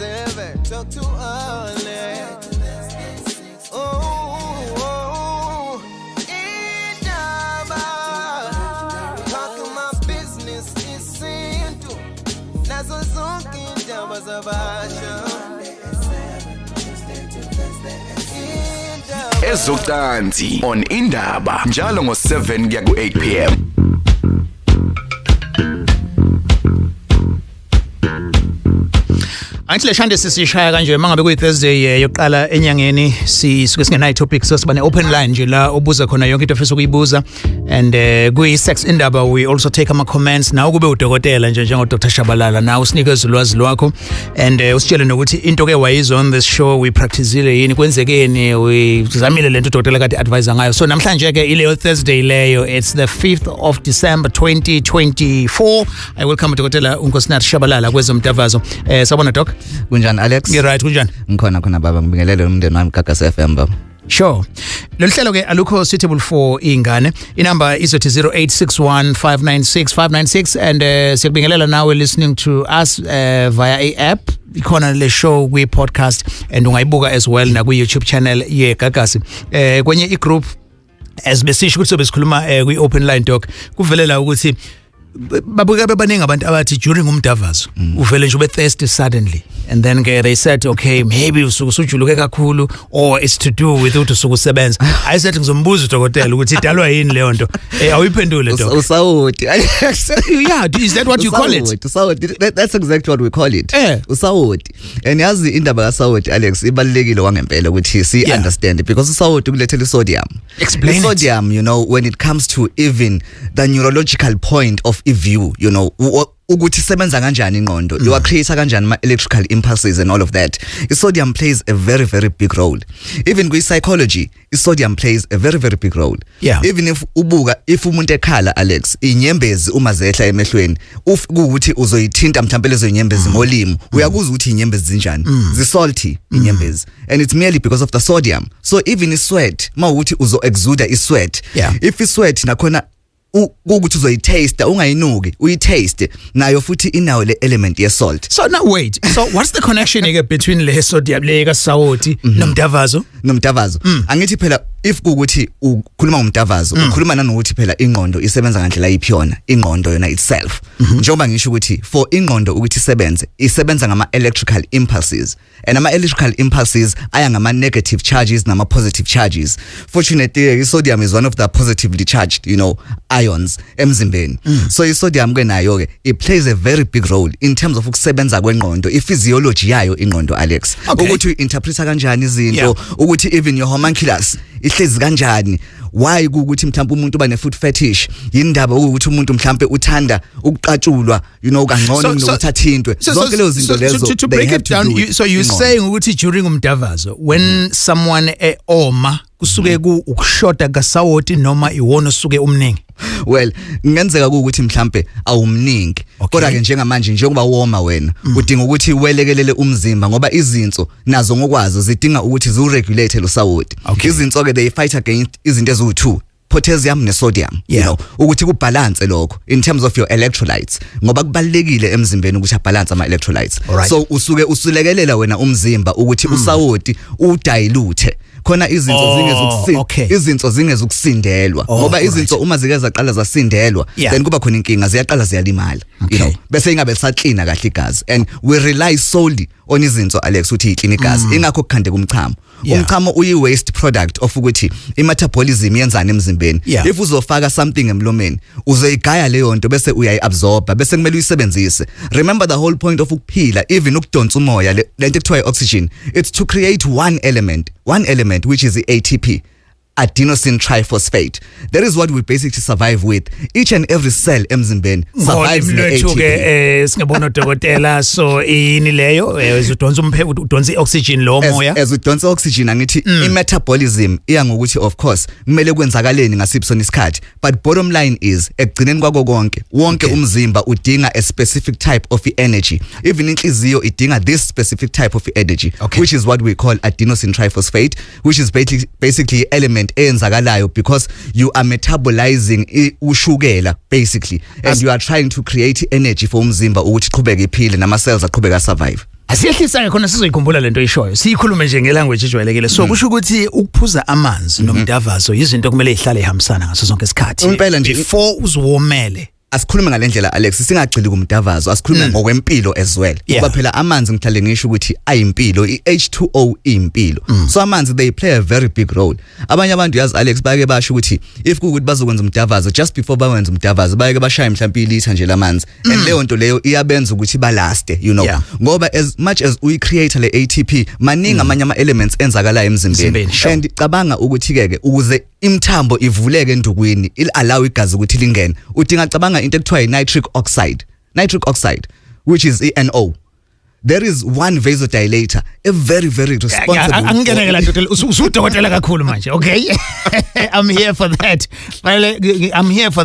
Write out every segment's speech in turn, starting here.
7. Talk too early. Oh, Indaba. Talking my business is simple. Nazo zonke indaba zabasha. Ezocansi on Indaba njalo ngo7 kuya ku8 p.m. Anhle shande sisishaya kanje mangabe kuyi Thursday yokuqala enyangeni sisuke singenayo topic sosiba ne open line nje la obuza khona yonke into ofisa ukuyibuza and kuyi sex indaba we also take ama comments na ukube udokotela nje njengo Dr Shabalala na usinikeze ulwazi lwakho and usitshele nokuthi into ke wayizwa on this show we practiceile yini kwenzekeni we zamile lento udokotela kade advise ngayo so namhlanje ke ile Thursday leyo it's the 5th of December 2024 I welcome udokotela uNkosinathi Shabalala kwezomdavazo sabona doc Kunjani Alex? You're right, kunjani? Ngikhona baba ngibingelele umndeni wami Gagas FM baba. Sure. Loluhlelo ke alukho suitable for ingane. Inamba izothi 0861596596 and siyakubingelela nawe listening to us via a app. Ikhona le show kwi podcast and ungayibuka as well na ku YouTube channel ye Gagas. Kwenye I group as besisho ukuthi sobesikhuluma kwi open line talk kuvelela ukuthi babuka bebaningi abantu abathi during umdavazo uvele nje ube thirsty suddenly and then they said okay maybe usujuluke kakhulu or it's to do with ukuthi usukusebenza I said ngizombuza udokotela ukuthi idalwa yini leyo nto awuyiphendule doc usawoti yeah is that what you call it usawoti that's exactly what we call it usawoti and yazi indaba kasawoti Alex ibalekile wangempela ukuthi si understand because usawoti kulethela sodium explain sodium you know when it comes to even the neurological point of view you know ukuthi sebenza kanjani ingqondo you are create kanjani ama electrical impulses and all of that sodium plays a very very big role even with psychology sodium plays a very very big role even if ubuka if umuntu ekhala Alex inyembezi uma zehla emehlweni ukuthi uzoyithinta mhlawumbe lezo inyembezi ngolimo uyakuzwa ukuthi inyembezi zinjani zisalty inyembezi and it's merely because of the sodium so even sweat mawukuthi uzo exude isweat if sweat nakhona ukuthi uzoyitaste ungayinuki uyitaste nayo futhi inawo le element ye salt so now wait so what's the connection between le sodium le kasawoti nomdavazo angithi phela if ukuthi ukhuluma ngomdavazo ukhuluma nanokuthi phela ingqondo isebenza ngandlela yiphiyona ingqondo yona itself njengoba ngisho ukuthi for ingqondo ukuthi isebenza ngama electrical impulses and ama electrical impulses aya ngama negative charges nama positive charges fortunately sodium is one of the positively charged you know ions emzimbeni so sodium ke nayo ke it plays a very big role in terms of ukusebenza kwengqondo physiology yayo ingqondo Alex ukuthi uinterpreta kanjani izinto ukuthi even your homunculus ihlezi kanjani why ukuthi mhlawumbe umuntu uba ne food fetish indaba ukuthi umuntu mhlawumbe uthanda ukuqatshulwa you know kangcono kunokuthi athintwe zonke lezo zinto lezo to break it down so you saying ukuthi during umdavazo when someone oma kusuke ukushota kasawoti noma iwona usuke umningi well ngenzeka ukuthi mhlambe awumningi kodwa ke njengamanje njengoba woma wena udinga ukuthi welekelele umzimba ngoba izinso nazo ngokwazo zidinga ukuthi ziregulate lo sawoti izinso ke they fight against izinto eziwu2 potassium ne sodium you know ukuthi kubalance lokho in terms of your electrolytes ngoba kubalekile emzimbeni ukuthi abalance ama electrolytes so usuke usulekelela wena umzimba ukuthi usawoti udilute khona izinto zingezukusindelwa ngoba izinto uma zike zaqala zasindelwa then kuba khona inkinga ziyaqala ziyalimala you know bese ingabe saklina kahle igazi and we rely solely on izinto Alex uthi iclean igazi ingakho kukhande kumchamo umchamo uyi waste product of ukuthi imetabolism yenzana emzimbeni if uzofaka something emlomeni uzoyigaya leyo nto bese uyayiabsorb bese kumele uyisebenzise remember the whole point of ukuphila even ukudonsa umoya lento ekuthiwa oxygen it's to create one element which is the ATP adenosine triphosphate that is what we basically survive with each and every cell emzimbeni survives with ATP singabona dokotela so ini leyo udonsa oxygen lo moya as udonsa oxygen angithi imetabolism iya ngokuthi of course kumele kwenzakaleni ngasiphi isikhathi but bottom line is ekugcineni kwako wonke umzimba udinga a specific type of energy even inhliziyo idinga this specific type of energy which is what we call adenosine triphosphate which is basically element eyenzakalayo because you are metabolizing ushukela basically and you are trying to create energy for umzimba ukuthi qhubeke iphile nama cells aqhubeka survive Asiyehlisa khona sizoyikhumbula lento ishoyo. Siyikhulume nje ngelanguage ejwayelekile. So kusho ukuthi ukuphuza amanzi nomdavazo izinto kumele ihlale ihambisana ngaso sonke isikhathi. Impela nje before uziwomele. Asikhulume ngalendlela Alex singagcili kumdavazo asikhulume ngokwempilo as well ngoba phela amanzi ngihlale ngisho ukuthi ayimpilo iH2O impilo so amanzi they play a very big role abanye abantu yazi Alex bayake basho ukuthi if kuukuthi bazokwenza umdavazo just before bawenza umdavazo bayake bashaya mhlawumbe ilitha nje lamanzi and leyo nto leyo iyabenza ukuthi balaste you know ngoba as much as we create le ATP maningi amanye ama elements enzakala emzimbeni and cabanga ukuthi ke ukuze imthambo ivuleke endukwini il allow igazi ukuthi lingene udinga cabanga into ekuthiwa nitric oxide which is NO. There is one vasodilator a very responsible angene la nto usudokotela kakhulu manje okay I'm here for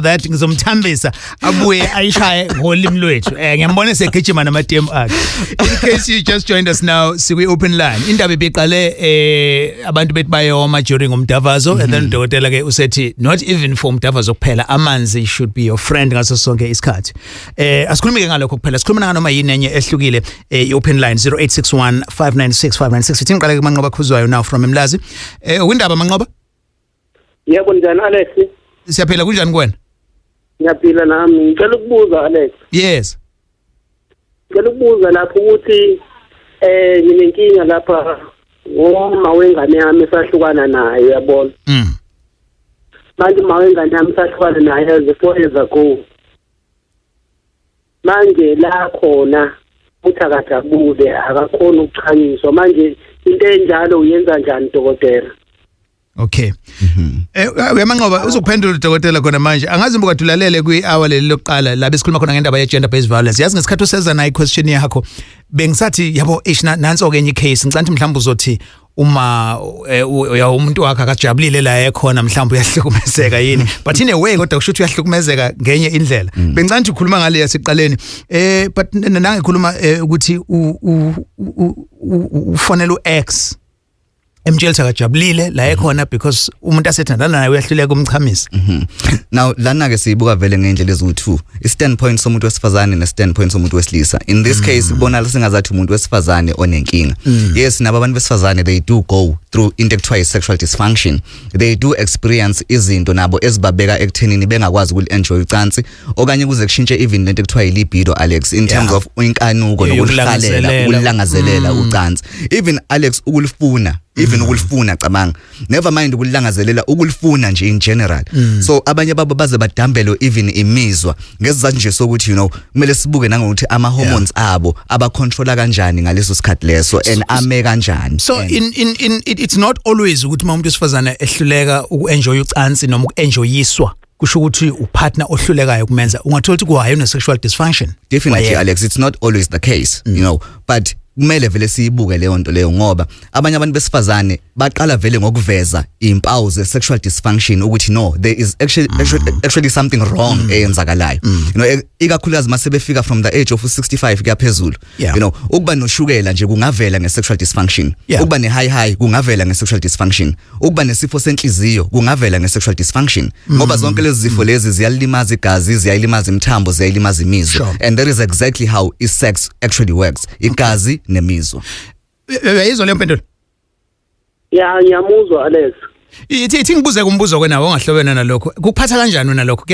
that ngizomthambisa abuye ayishaye ngolimi lwethu ngiyambona segijima nama DM akhe in case you just joined us now sikwi open line indaba ibiqale abantu bethi bayoma during umdavazo and then udokotela ke usethi not even for umdavazo kuphela amanzi should be your friend ngaso sonke isikhathi asikhulumike ngalokho kuphela sikhuluma noma yini enye ehlukile open line 0861596596 sithi ngiqale kuManqoba khuzwayo now from Emlazi windaba Manqoba yebo njani Alex siyaphila kunjani kuwena ngiyaphila nami ngicela ukubuza Alex yes ngicela ukubuza lapho ukuthi nginenkinga lapha ngoma wengane yami esahlukana naye yabona manje mawengane yami esahlukana naye 4 years ago manje la khona uthakajabule akakhona ukuchanyiswa manje into enjalo uyenza njani dokotela okay uyamanqoba uzokuphendula udokotela khona manje angazi mbuka dulalele kwi-hour leli lokuqala la besikhuluma khona ngendaba ye gender based violence yazi ngesikhathi useza nayo question yakho bengisathi yabo nanso ke enye case ngicanti mhlawumbe uzothi uma umuntu wakhe akajabulile la ekhona mhlawumbe uyahlukumezeka yini but in a way kodwa kusho ukuthi uyahlukumezeka ngenye indlela bengicanti ukhuluma ngale yasiqaleni but nange khuluma ukuthi ufonela uX emtshela akajabulile la ekhona because umuntu asethandana naye uyahluleka umchamisa now lana ke siyibuka vele ngendlela ezu2 i-standpoint somuntu wesifazane ne-standpoint somuntu wesilisa in this case ibona singazathi umuntu wesifazane onenkinga yes nabantu besifazane they do go through into ekuthiwa sexual dysfunction they do experience izinto nabo ezibabeka ekuthenini bengakwazi uku-enjoy ucansi okanye kuze kushintshe even lento ekuthiwa libido Alex in terms of inkanuko nokuhlalela ukulangazelela ucansi even Alex ukulifuna even ukulifuna cabanga never mind ukulangazelela ukulifuna nje in general so abanye babo baze badambelo even imizwa ngesizathu nje sokuthi you know kumele sibuke nangokuthi ama hormones abo abacontrola kanjani ngaleso sikhathi leso and ame kanjani so it's not always ukuthi umuntu wesifazane ehluleka ukuenjoy ucansi noma ukuenjoyiswa kusho ukuthi upartner ohlulekayo kumenza ungathola ukuthi kuhayo une sexual dysfunction definitely Alex it's not always the case you know but kumele vele siyibuke leyo nto leyo ngoba abanye abantu besifazane baqala vele ngokuveza impawu ze sexual dysfunction ukuthi no there is actually something wrong eyenzakalayo you know ikakhulukazi mase befika from the age of 65 kuyaphezulu you know ukuba noshukela nje kungavela nge-sexual dysfunction ukuba ne-high kungavela nge-sexual dysfunction ukuba nesifo senhliziyo kungavela nge-sexual dysfunction ngoba zonke lezi zifo lezi ziyalimaza igazi ziyalimaza imthambo ziyalimaza imizwa and that is exactly how sex actually works igazi nemizwa yizwa le mpendulo ya ngiyamuzwa Alex ithi ngibuze kumbuzo kwenawo ongahlobene nalokho kuphatha kanjani wena lokho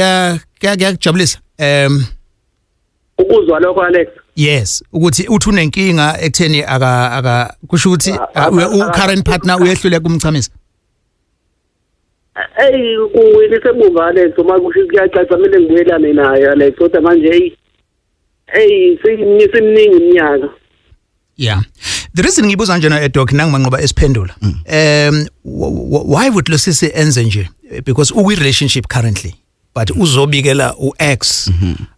kuyakujabulisa ukuzwa lokho Alex yes ukuthi uthi unenkinga ekutheni aka kusho ukuthi current partner uyehluleka kumchamisa kuwilise buva Alex uma kusho kuyacaca kumele ngibuyelane naye Alex kodwa manje simningi iminyaka yeah the reason ngibuza njena doc nangimanqoba esiphendula why would Lusisi enze nje because uku relationship currently but uzobikela uX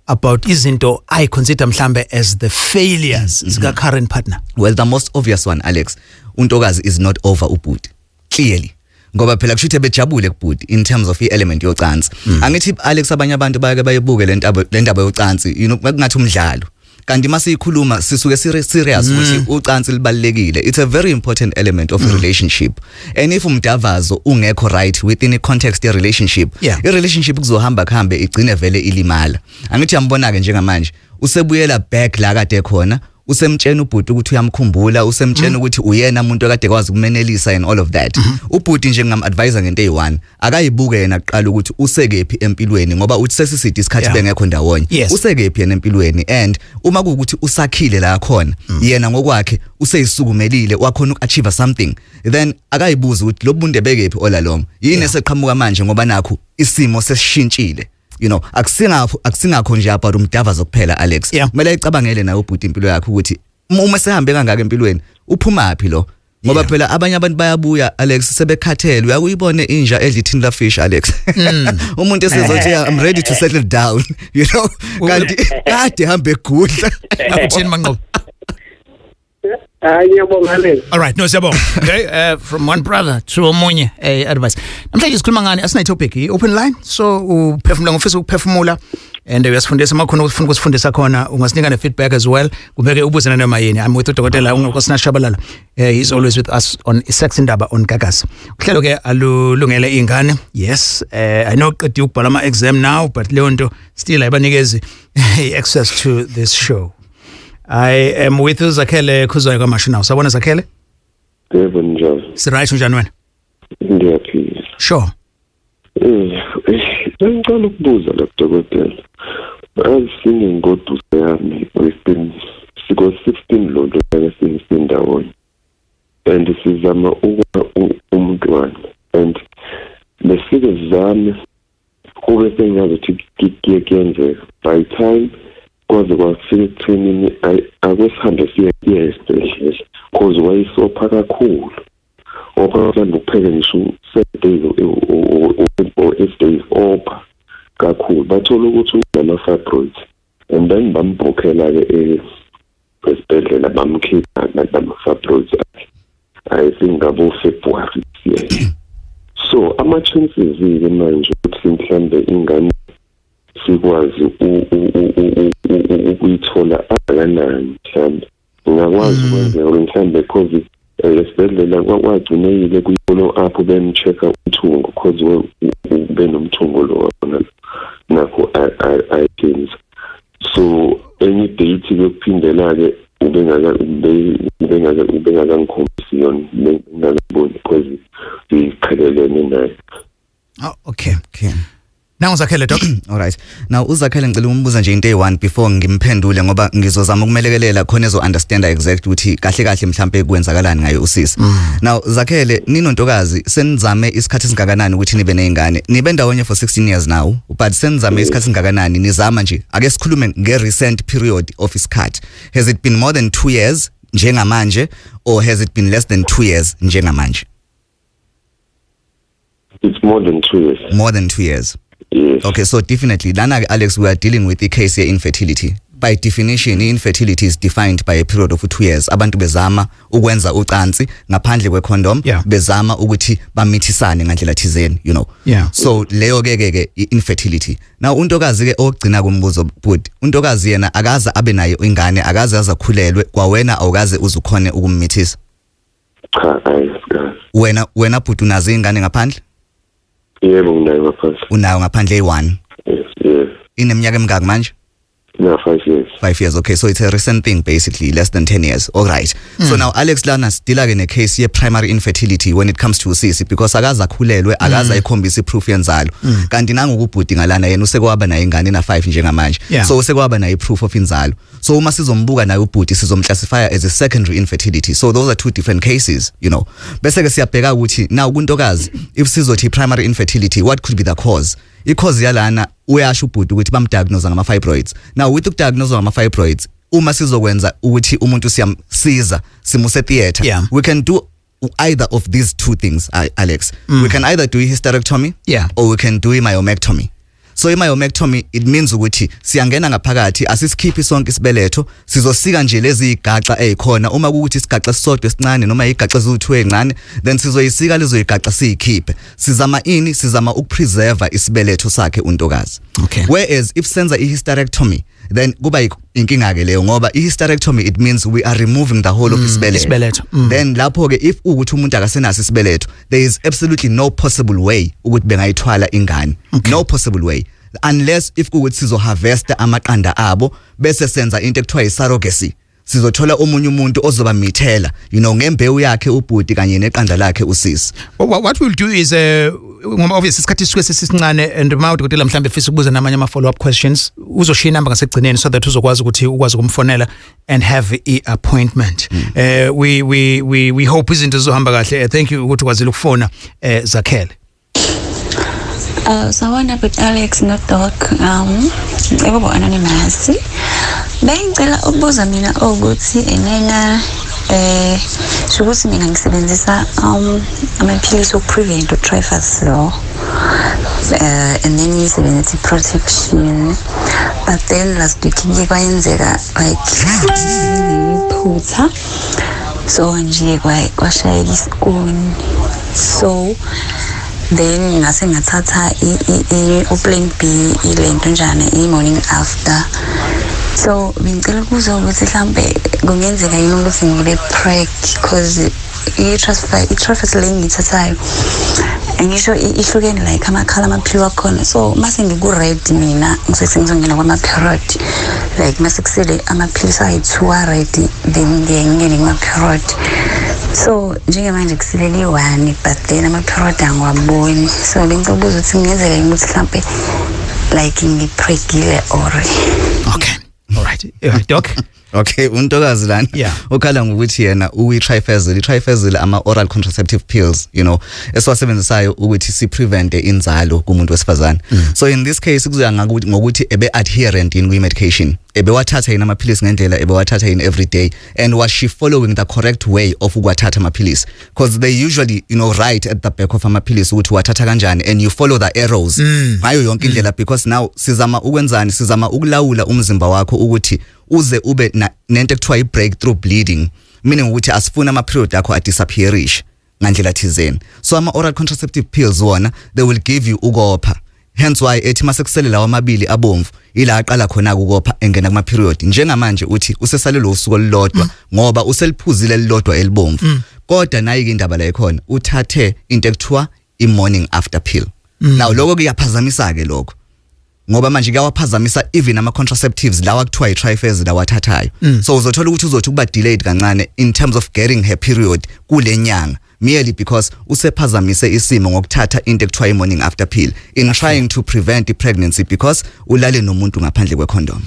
about izinto I consider mhlambe as the failures zika current partner well the most obvious one Alex untokazi is not over ubhuti clearly ngoba phela kushuthi bejabule kubhuti in terms of element yocansi angithi Alex abanye abantu bayake bayibuke le ndaba yocansi you know kungathi umdlalo kanti masiyikhuluma sisuke serious ukuthi ucansi libalekile it's a very important element of a relationship and if umdavazo ungekho right within a context ye relationship i relationship kuzohamba khambe igcine vele ilimala angithi yambona ke njengamanje usebuyela back la kade khona usemtshena ubhuti ukuthi uyamkhumbula usemtshena ukuthi uyena umuntu okade kwazi ukumenelisa and all of that ubhuti nje ngam-advisor ngento eyi-1 akayibuke yena kuqala ukuthi usekephi empilweni ngoba uthi sesisithi isikhathi bengekho ndawonye usekephi yena empilweni and uma kuwukuthi usakhile la khona yena ngokwakhe useyisukumelile wakhona uku-achieve something then akayibuza ukuthi lo buntu ebekephi all along yini eseqhamuka manje ngoba nakho isimo sesishintshile you know akusingakho nje apha umdava zokuphela Alex kumele icabangele nawe ubhuti impilo yakhe ukuthi uma sehambe kangaka empilweni uphumaphi lo ngoba phela abanye abantu bayabuya Alex sebekhathele uyakuyibone inja edlithini la fish Alex umuntu esezothi I'm ready to settle down you know kanti kade hambe egudla akuthini manqobo All right, no siyabonga. Okay, from one brother to omunye advice. Namhlanje sikhuluma ngani asina topic open line so uphefumula ngofisa ukuphefumula and uyasifundisa makhono ufuna ukusifundisa khona ungasinika ne feedback as well kubeke ubuzana noma yini I'm with uDokotela uNkosina Shabalala he's always with us on Sex Indaba on Gagas. Uhlelo ke alulungele ingane yes I know qedi ukubhala ama exam now but leyo nto still ayibanikezi access to this show. I am with Zakhele Khuzwayo kaMashu now. Sabona Zakhele? Yebo njalo. Siright njani wena? Ngiyaphila. Sure. Ngicela ukubuza la Dokotela. Asini ngoduso yami we've siko 16 lonto yasindawo. And sizama umntwana and lesike zami kube sengathi kiyekenzeka by time kwaze kwafika training akwesihambe siye esibhedlela cause wayesopha kakhulu okwanda ukupheka ngisho 7 days or 8 days opha kakhulu bathola ukuthi unama fibroids and then bambhokhela ke esibhedlela bamkhipha nama fibroids I think ngabo February so ama chances ke manje ukuthi mhlambe ingane sikwazi ukuyithola akanani mhlambe ngakwazi ukwenza mhlambe covid esibhedlela kwagcinekile kuyifollow up bemchecka umthungo because benomthungo lo wona nakho I think so any date yokuphindela ke ubengaka ngikhombisiyon ngakubona because ikhalelene naye. Oh okay. Now Zakhele doc. All right. Now uZakhele ngicela umbuza nje into e1 before ngimphendule ngoba ngizozama ukumelekelela khona ezo understand exact ukuthi kahle kahle mhlambe kwenzakalani ngayo usisi. Now Zakhele ninontokazi senizame isikhathi singakanani ukuthi nibe nezingane. Nibe ndawonye for 16 years now but senizame isikhathi singakanani nizama nje ake sikhulume nge-recent period of isikhathi. Has it been more than 2 years njengamanje or has it been less than 2 years njengamanje? It's more than 2 years. More than 2 years. Yes. Okay, so definitely, Lana Alex, we are dealing with the case here infertility. By definition, infertility is defined by a period of 2 years. Abantu bezama ukwenza ucansi ngaphandle kwe condom, bezama ukuthi bamithisane ngandlela thizeni, you know. So leyo ke infertility. Now untokazi ke ogcina kumbuzo but untokazi yena akaza abe nayo ingane, akaza azakhulelwe kwawena awukaze uzukhone ukummithisa. Cha, wena but unazo ingane ngaphandle? Yebo unayo ngaphandle. Unayo ngaphandle e1. Yes. Ineminyaka emingaki manje? No, 5 years. 5 years, okay, so it's a recent thing basically, less than 10 years. All right. So now Alex Lana still in a case here primary infertility when it comes to usisi because akaza khulelwe akaza ikhombisa iproof yenzalo. Kanti nangu kubhuti ngalana yena usekwaba na ingane na 5 njengamanje. So usekwaba na iproof of inzalo. So uma sizombuka naye ubhuti sizomclassify as a secondary infertility. So those are two different cases, you know. Bese ke siyabheka ukuthi now kuntokazi if sizothi primary infertility what could be the cause? Because yalana uyasho ubhuti ukuthi bamdiagnose ngama fibroids. Now with ukudiagnose ngama fibroids uma sizokwenza ukuthi umuntu siyamsiza simuse theater we can do either of these two things Alex. We can either do a hysterectomy or we can do a myomectomy. So i-myomectomy it means ukuthi siyangena ngaphakathi asisikhiphi sonke isibeletho sizosika nje lezi igaxa ezikhona uma ukuthi isigaxa sisodwa esincane noma igaxa eziwu2 ezincane then sizoyisika lezo igaxa siyikhiphe sizama ukupreserve isibeletho sakhe untokazi. Okay. Whereas if senza i-hysterectomy then kuba inkinga ke leyo ngoba i-hysterectomy it means we are removing the whole of isibeletho. Then lapho ke if ukuthi umuntu akasenaso isibeletho there is absolutely no possible way ukuthi bengayithwala ingane. No possible way unless if ukuthi sizo harvest amaqanda abo bese senza into ekuthiwa isurrogacy. sizothola omunye umuntu ozoba mithela ngembewu yakhe ubhuti kanye neqanda lakhe usisi. What we'll do is ngoba obviously isikhathi sisuke sesincane and udokotela mhlambe efisa ukubuza namanye ama follow up questions uzoshiya inamba ngasekugcineni so that uzokwazi ukuthi ukwazi ukumfonela and have a appointment. We hope izinto zizohamba kahle. Thank you ukuthi ukwazile ukufona Zakhele. Sawona but Alex no Doc ebo anonymous bengicela ukubuza mina ukuthi enena sokuthi mina ngisebenzisa amaphilisi okuprevent utrifazole and then ngisebenzisa protection but then last week ngike kwayenzeka like iphutha so nje kwashayeka isikoni so then ngase ngathatha i-plan B ilento njana i-morning after so bengicela ukuza ukuthi mhlambe kungenzeka yini ukuthi ngile preg because i-trifazole ngithathayo ngisho ihlukene like amakhala amaphili wakhona so mase ngiku-red mina ngisethi ngizongena kwama-period like mase kusele amaphilisi ayi-2 red then ngingene kuma-period so njengamanje kusilele i-1 but then ama-period angiwaboni so bengicela ukubuza ukuthi kungenzeka yini ukuthi mhlambe like ngipregile or okay all right Doc. Okay, untokazi lana ukhala ngokuthi yena uyi-trifazole ama-oral contraceptive pills esiwasebenzisayo ukuthi si-prevent inzalo kumuntu wesifazane. So in this case kuzoya ngokuthi ebe-adherent in kwi-medication, ebewathatha yini amaphilisi ngendlela, ebewathatha yini every day, and was she following the correct way of ukwathatha amaphilisi, because they usually write at the back of amaphilisi ukuthi wathatha kanjani and you follow the arrows ngayo yonke indlela, because now sizama ukwenzani, sizama ukulawula umzimba wakho ukuthi uze ube nento ekuthiwa i-breakthrough bleeding, meaning ukuthi asifuna ama-period akho adisappearish ngandlela thizeni. So ama-oral contraceptive pills wona they will give you ukopha, hence why ethi masekusele lawa amabili abomvu ila aqala khona ukopha engena kuma-period. Njengamanje uthi usesalelo usuku olulodwa ngoba useliphuzile lilodwa elibomvu, kodwa nayi indaba la ikhona uthathe into ekuthiwa i-morning after pill. Now lokho kuyaphazamisa-ke lokho ngoba manje kuyawaphazamisa even ama-contraceptives lawa kuthiwa i-trifazole lawathathayo. So uzothola ukuthi uzothi kuba delayed kancane in terms of getting her period kule nyanga, merely because usephazamise isimo ngokuthatha into ekuthiwa i-morning after pill in trying to prevent i-pregnancy because ulale nomuntu ngaphandle kwe-condom.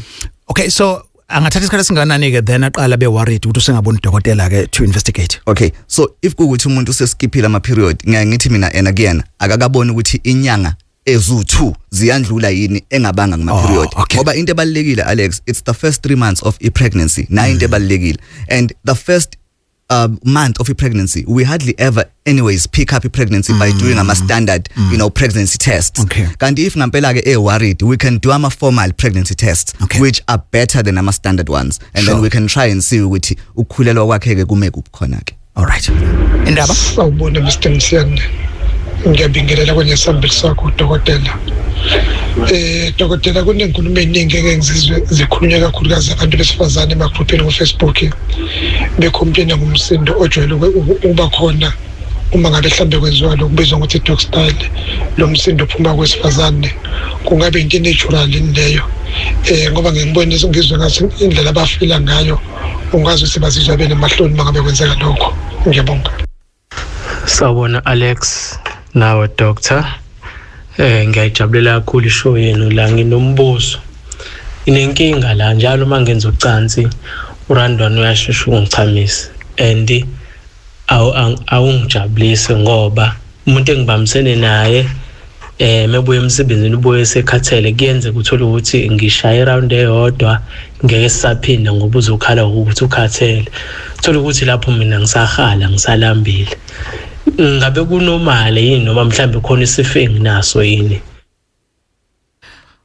Okay, so angathatha isikhathi singanani-ke then aqala be-worried ukuthi usengaboni udokotela-ke to investigate. Okay, so if kuwukuthi umuntu useskiphile ama-period ngithi mina and again akakaboni ukuthi inyanga ezu2 ziyandlula yini engabanga kuma-period ngoba into ebalekile Alex, it's the first 3 months of pregnancy na into ebalekile, and the first month of pregnancy we hardly ever anyways pick up pregnancy by doing ama-standard pregnancy tests. Kanti if ngampela-ke worried, we can do ama-formal pregnancy tests which are better than ama-standard ones, and then we can try and see ukuthi ukukhulelwa kwakhe-ke kume kuphi khona-ke. All right, indaba sawubona Mr. Msiyane, ngiyabingelela kwenye sample sakho dokotela. Dokotela kunenkulumo eningi engizizwe zikhulunywa kakhulukazi abantu besifazane emagroupini ku-Facebook bekhomplena ngomsindo ojwayele ukuba khona uma ngabe mhlambe kwenziwa lokubizwa ngokuthi dog style, lo msindo uphuma kwesifazane kungabe into natural leyo ngoba ngibone ngizwe ngathi indlela abafila ngayo ungazi ukuthi bazizwa benemahloni mangabe kwenzeka lokho. Ngiyabonga. Sawubona Alex nawe doctor, ngiyajabulela kakhulu ishow yenu la. Nginombuzo, inenkinga la njalo mangenza ucansi urandwane uyashesha ungichamisa and awungijabulise ngoba umuntu engibambisene naye mebuye emsebenzini ubuye esekhathele kuyenze kuthola ukuthi ngishaya around eyodwa ngeke sisaphinda ngoba uzokhala ukuthi ukhathele, thola ukuthi lapho mina ngisahala ngisalambile. Ngabe kunormal yini noma mhlambe khona isifo enginaso yini?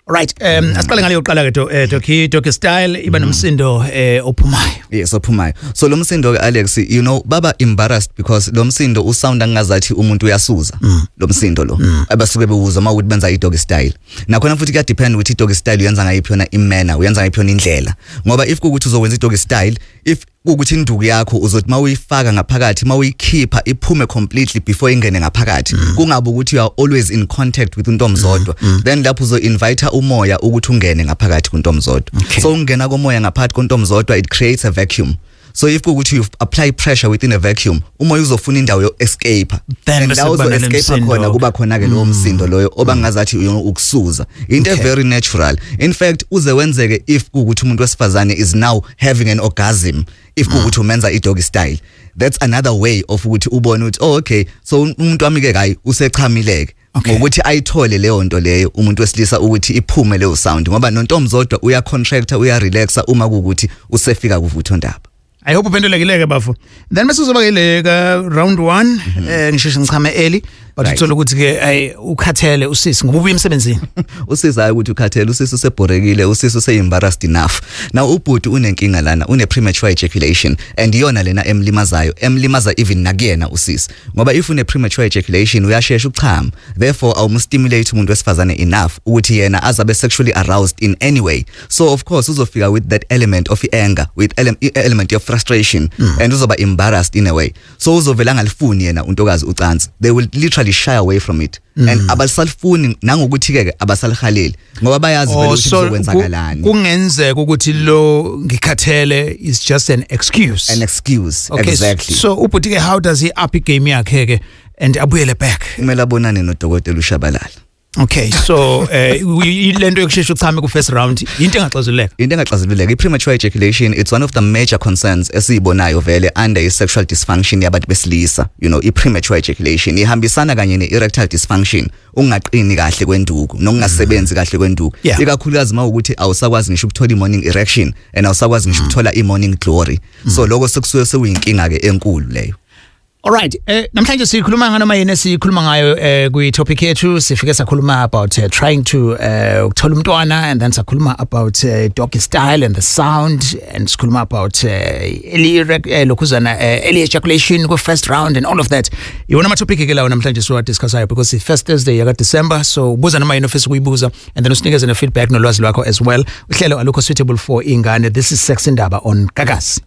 Right, asiqale ngale yoqala-ke Doc Style iba nomsindo ophumayo. Yes, ophumayo. So lo msindo Alex, baba embarrassed because lo msindo usounda ngazathi umuntu uyasuza. Lo msindo lo abasuke bewuza mawuthi benza i-dog style. Nakhona futhi kuya depend ukuthi i-dog style uyenza ngayiphi yona imena, uyenza ngayiphi yona indlela. Ngoba if kuukuthi uzokwenza i-dog style, if ukuthi induku yakho uzothi mawuyifaka ngaphakathi mawuyikhipha iphume completely before ingene ngaphakathi kungabe ukuthi you are always in contact with untomzodwa then lapho uzo invite umoya ukuthi ungene ngaphakathi kuntomzodwa so ungena komoya ngaphakathi kuntomzodwa it creates a vacuum. So if ukuthi you apply pressure within a vacuum umoya uzofuna indawo yo escape then ndawo zo escape khona kuba khona ke lo msindo loyo obangazathi ukusuza into very natural. In fact uze wenzeke if ukuthi umuntu wesifazane is now having an orgasm if ukuthi umenza i-doggy style that's another way of ukuthi ubone ukuthi oh okay so umuntu wami ke hayi usechamileke ngokuthi ayithole leyo nto leyo umuntu wesilisa ukuthi iphume leyo sound ngoba nontomzodwa uya contractor uya relaxa uma ukuthi usefika kuvutho ndaba. I hope uphendulekile bafu. Then bese uzoba ke round 1 ngisheshe ngichame early but uthola ukuthi ke ukhathele usisi ngoba ubuye emsebenzini. Usizayo ukuthi ukhathele usisi useborekile usisi useembarrassed enough. Now ubhuti unenkinga lana une premature ejaculation and iyona lena emlimaza even nakuyena usisi ngoba if une premature ejaculation uyashesha ukuchama therefore awumstimulate umuntu wesifazane enough ukuthi yena azabe sexually aroused in any way. So of course uzofika with that element of anger with element of frustration and uzoba embarrassed in a way so uzovela ngalifuni yena untokazi ucansi they will literally shy away from it and abasalifuni nangokuthi ke abasalihaleli ngoba bayazi vele ukuthi kuzokwenzakalani kungenzeka ukuthi lo ngikhathele is just an excuse okay, exactly so ubhuti ke how does he up game yakhe ke and abuyele back kumele abonane nodokotela uShabalala. Okay, so lento yokushesha uchame ku first round into engaxazululeka i-premature ejaculation it's one of the major concerns esiyibonayo vele under i-sexual dysfunction yabantu besilisa i-premature ejaculation ihambisana kanye ne-erectile dysfunction ungaqini kahle kwenduku nokungasebenzi kahle kwenduku ikakhulukazi mawukuthi awusakwazi ngisho ukuthola i-morning erection and awusakwazi ngisho ukuthola i-morning glory so lokho sekusuke sekuyinkinga ke enkulu leyo. Alright, namhlanje sikhuluma nganoma yini sikhuluma ngayo kwi-topic yethu sifike sakhuluma about trying to ukuthola umntwana and then sakhuluma about doggy style and the sound and sikhuluma about early ejaculation ku first round and all of that. Iwona ama-topic ke lawo namhlanje siwadiscussayo because it's first Thursday yaka December so buza noma yini ofisa ukuyibuza and then usinikeze ne-feedback nolwazi lwakho as well. Uhlelo alukho suitable for ingane. This is Sex Indaba on Gagasi.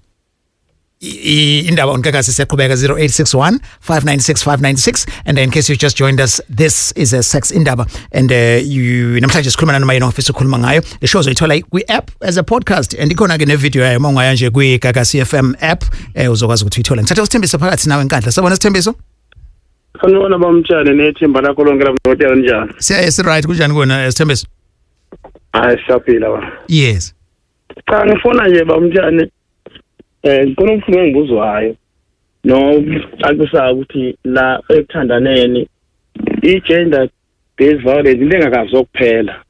Indaba on Gagasi siyaqhubeka 0861 596 596 and in case you just joined us this is a Sex Indaba and you namhlanje sikhuluma noma yini ofisa ukukhuluma ngayo the show zoyithola kwi-app as a podcast and ikhona ke ne-video yayo mawungaya nje kwi-Gagasi FM app uzokwazi ukuthi uyithola. Ngithatha uSithembiso phakathi nawe enkandla. Sabona Sithembiso? Sanibona bamtshane nethimba lakho lonke lapho njani? Siya right kunjani kona Sithembiso? Hayi siyaphila ba. Yes. Cha ngifuna nje bamtshane ngikona umfundo engibuzwayo no akusa ukuthi la ekuthandaneni i-gender based violence into engakazi ukuphela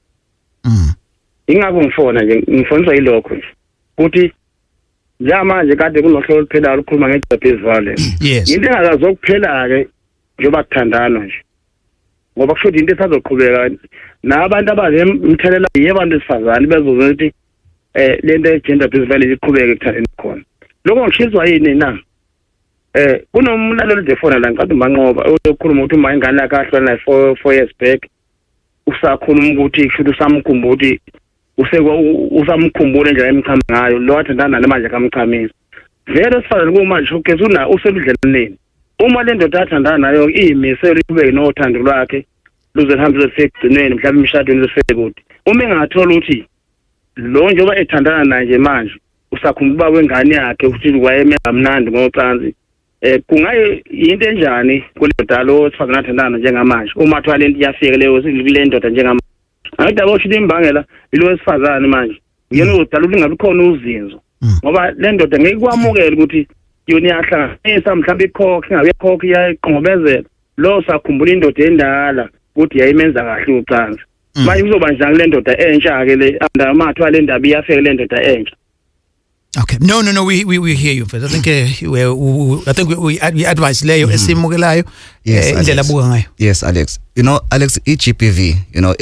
ingakho ngifona nje ngifonisa ilokho nje ukuthi manje kade kunohlelo luphelayo lukhuluma nge-gender based violence into engakazi ukuphela ke njengoba kuthandana nje ngoba kusho into esazoqhubeka nabantu abazemthelela yebantu besifazane bezoza ukuthi lento ye-gender based violence iqhubeke ekuthandeni khona. Lokho ngishizwa yini na kunomlalelo nje fona la ngiqala umanqoba okhuluma ukuthi uma ingane yakhe ahlala naye 4 years back usakhuluma ukuthi kusho usamkhumbula ukuthi usamkhumbula nje emchama ngayo lo wathandana namanje kamchamisa vele sifana kumanje shokezi una useludlelaneni uma le ndoda athandana nayo iyimiselo iqhubeke nothando lwakhe luze lihambe lesekugcineni mhlawumbe imishadweni lesekude uma engathola ukuthi lo njengoba ethandana naye nje manje usakhumbula wengane yakhe ukuthi wayemela mnandi ngocansi kungaye into enjani kulendoda lo sifazana athandana njengamanje uma athola lento iyafika leyo kule ndoda njengamanje akudaba ukuthi imbangela ilo wesifazane manje yena udala ukuthi ngabe khona uzinzo ngoba le ndoda ngeke kwamukela ukuthi yona iyahlanganisa mhlawumbe ikhokhe ngabe ikhokhe iyayiqhongobezela lo sakhumbula indoda endala ukuthi yayimenza kahle ucansi manje kuzoba njani le ndoda entsha ke le andamathiwa le ndaba iyafika le ndoda entsha. Okay. No, we hear you. I think we advise leyo esimukelayo indlela buka ngayo. Yes, Alex. Alex, GBV,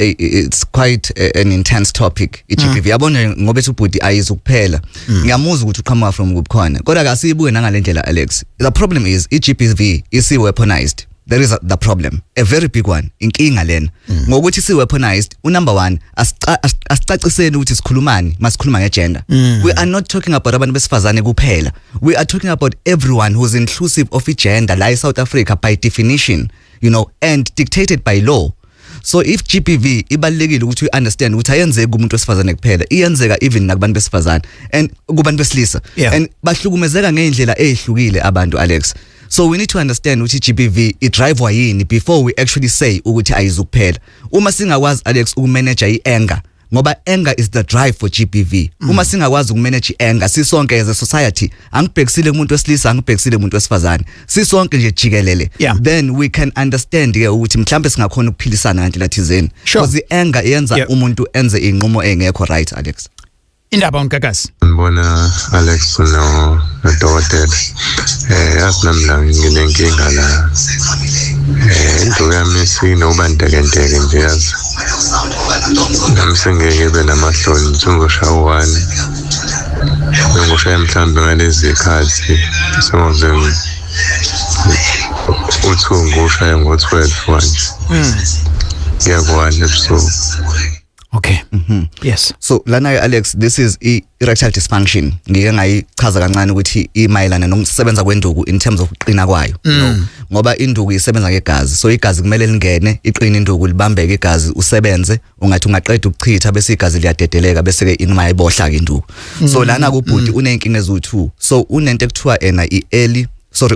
it's quite an intense topic. GBV yabona ngoba ubhuti ayizukuphela. Ngiyamuzwa ukuthi uqhamuka from kubukhona. Kodwa akasibuke nangalendlela Alex. The problem is GBV is weaponized. there is the problem, a very big one, inkinga lena. Ngokuthi si weaponized, number one, asicaciseni ukuthi sikhulumani, masikhuluma ngegender. We are not talking about abantu besifazane kuphela. We are talking about everyone who's inclusive of gender, like South Africa by definition, you know, and dictated by law. So if GBV ibalekile ukuthi understand ukuthi ayenzeke kumuntu wesifazane kuphela, iyenzeka even nakubantu besifazane and kubantu besilisa, and bahlukumezeka ngeindlela ezihlukile abantu, Alex. So we need to understand ukuthi GBV idrive yini before we actually say ukuthi ayizukuphela. Uma singakwazi, Alex, ukumanage ianger, ngoba anger is the drive for GBV. Uma singakwazi ukumanage anger sisonke as a society, angibhekisile umuntu wesilisa, angibhekisile umuntu wesifazane, sisonke nje jikelele, then we can understand ke ukuthi mhlambe singakhona ukuphilisana ngendlela thizeni, because anger yenza umuntu enze inqumo engekho right, Alex. Indaba uNgagasi. Ngibona Alex no Dr. Asinamla nginenkinga la. Into yami sinobandekenteke nje yazi. Namsengeke benamahloni ngizoshawana. Ngishaya mhlambe ngalezi ikhathi sonze uthungu ushaya ngo12 manje. Ngiyakwazi ebusuku. Okay. Yes. So lana Alex, this is erectile dysfunction. Ngike ngayichaza kancane ukuthi imayelana nokusebenza kwenduku in terms of uqina kwayo. Ngoba induku isebenza ngegazi. So igazi kumele lingene, iqina induku libambeke igazi usebenze, ungathi ungaqeda ukuchitha bese igazi liyadedeleka bese ke inuma ibohla ke induku. So lana kubhuti unenkinga ezu2. So unento ekuthiwa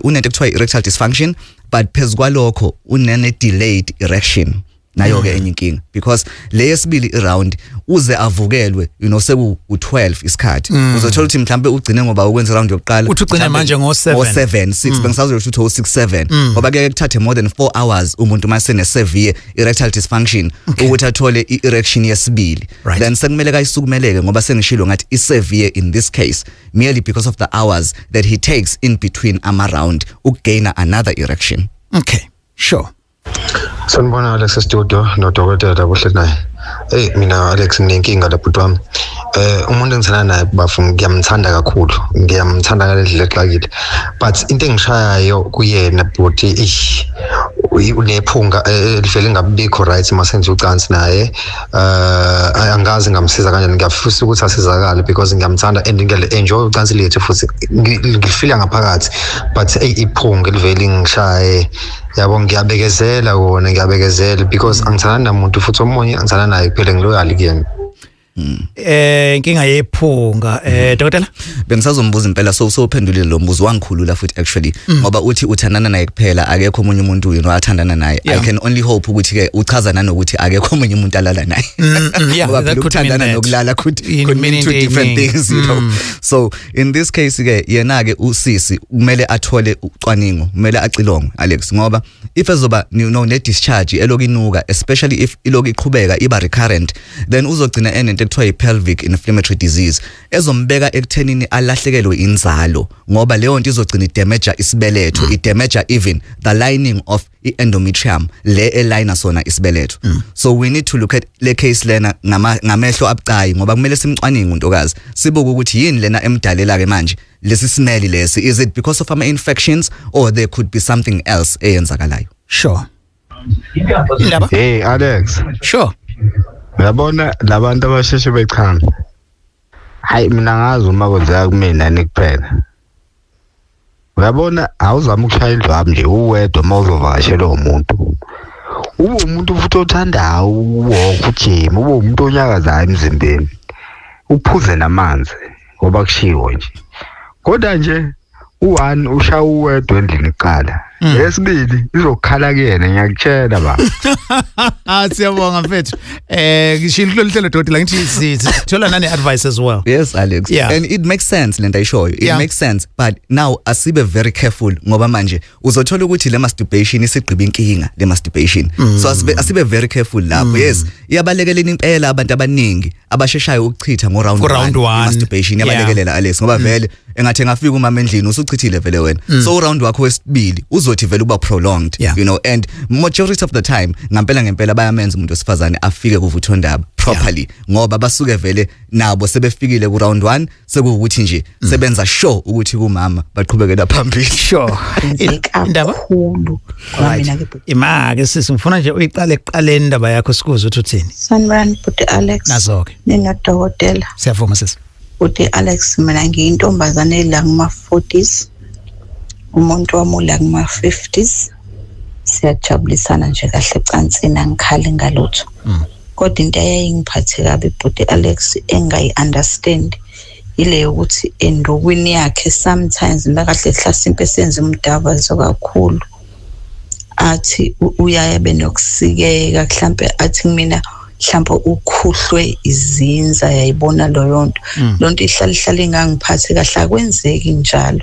unento ekuthiwa erectile dysfunction, but phezukwalokho unene delayed erection. Nayo ke enye inkinga, because leyesibili around uze avukelwe, you know, seku u12 isikhathi. Uzothola ukuthi mhlambe ugcine ngoba ukwenza round yokuqala uthi ugcine manje ngo7 6 bengisazi ukuthi u67 ngoba ke kuthathe more than 4 hours umuntu mase ne severe erectile dysfunction ukuthi athole erection yesibili. Then sekumele kayisukumeleke ngoba sengishilo ngathi isevere in this case merely because of the hours that he takes in between round ugain another erection. Okay, sure. Sanibona Alex studio no Dr. Buhle naye. Mina Alex nginenkinga lapho wami. Umuntu engithanda naye bafu ngiyamthanda kakhulu. Ngiyamthanda ngalendlela exakile. But into engishayayo kuyena bhuti unephunga elivele ngabikho right masenze ucansi naye. Angazi ngamsiza kanjani, ngiyafisa ukuthi asizakale because ngiyamthanda and ngiyale-enjoy ucansi lethu futhi ngifila ngaphakathi, but iphunga elivele ngishaye. Yabo ngiyabekezela wona, ngiyabekezela because angithanda namuntu futhi omunye angithanda naye kuphela ngiloyali kuyena. Inkinga yephunga Dr. Bengisazombuza impela so uphendulile lo mbuzo wangikhulula futhi actually ngoba uthi uthandana naye kuphela akekho omunye umuntu yena athandana naye. I can only hope ukuthi ke uchazana nokuthi akekho omunye umuntu alala naye. Ngoba phela ukuthandana nokulala could mean two different things, you know. So in this case ke yena ke usisi kumele athole ucwaningo, kumele acilonge Alex ngoba if ezoba you know ne discharge elokinuka, especially if iloki iqhubeka iba recurrent, then uzogcina enento ekuthiwa pelvic inflammatory disease ezombeka ekuthenini alahlekelwe inzalo ngoba leyo nto izogcina idamage isibeletho, idamage even the lining of endometrium le elina sona isibeletho. So we need to look at le case lena ngamehlo abucayi ngoba kumele simcwaninge untokazi sibuke ukuthi yini lena emdalela ke manje lesi smell lesi, is it because of infections or there could be something else eyenzakalayo. Sure. Hey Alex. Sure. Uyabona labantu abasheshe bechama. Hayi mina ngazi uma kwenzeka kumina nikuphela. Uyabona awuzama ukushaya indlwabu nje uwedwa mawuzovakashela umuntu. Ube umuntu futhi othanda ukujima, ube umuntu onyakazayo emzimbeni. Uphuze namanzi ngoba kushiwo nje. Kodwa nje u1 ushaya uwedwa endlini iqala. Yesibili izokhala kuyena ngiyakutshela ba. Siyabonga mfethu. Ngishilo hlelo Dr. la ngithi sithola nane advice as well. Yes Alex. And it makes sense lento ayishoyo. It makes sense, but now asibe very careful ngoba manje uzothola ukuthi le masturbation isigqiba inkinga le masturbation. So asibe very careful lapho. Yes, iyabalekelela impela abantu abaningi abasheshayo ukuchitha ngo round 1 masturbation iyabalekelela Alex ngoba vele engathi ngafika uma endlini usuchithile vele wena. So round wakho wesibili uzothi vele uba prolonged, you know, and majority of the time ngempela bayamenza umuntu wesifazane afike kuvuthondaba properly ngoba basuke vele nabo sebefikile ku round 1 sekuwukuthi nje sebenza sure ukuthi kumama baqhubekela phambili. Sure. Indaba khulu mina ke imake sisifuna nje uyiqale ekuqaleni indaba yakho sikuze ukuthi uthini. Sanibonani Bhuti Alex. Nazo-ke. Ninodokotela. Siyavuma sisi. Bhuti Alex mina ngiyintombazane la kuma 40s. Umuntu wami la kuma 50s. Siyajabulisana nje kahle ecansini angikhali ngalutho. Kodwa into eyayingiphathe kabi Bhuti Alex engayi-understand ile ukuthi endokwini yakhe sometimes makahle hlasimpe senze umdavazo kakhulu. Athi uyaye benokusikeka mhlambe athi mina mhlambe ukhuhlwe izinza yayibona lonto ihlala ingangiphathe kahle akwenzeki njalo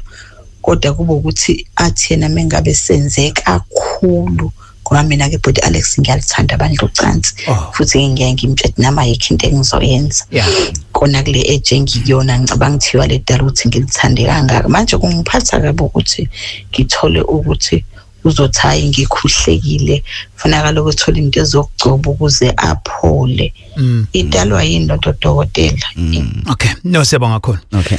kodwa kuba ukuthi athi yena mengabe senze kakhulu ngoba mina ke Bhuti Alex ngiyalithanda bandla ucansi futhi ngiyaye ngimtshela nama yikho into engizoyenza kona kule age ngiyona ngicabanga thiwa le dala ukuthi ngilithande kangaka manje kungiphatha kabi ukuthi ngithole ukuthi uzothayi ngikhuhlekile kufanele ukuthola into ezokugcoba ukuze aphole idalwa yini lo dokotela. Okay, no siyabonga khona. Okay.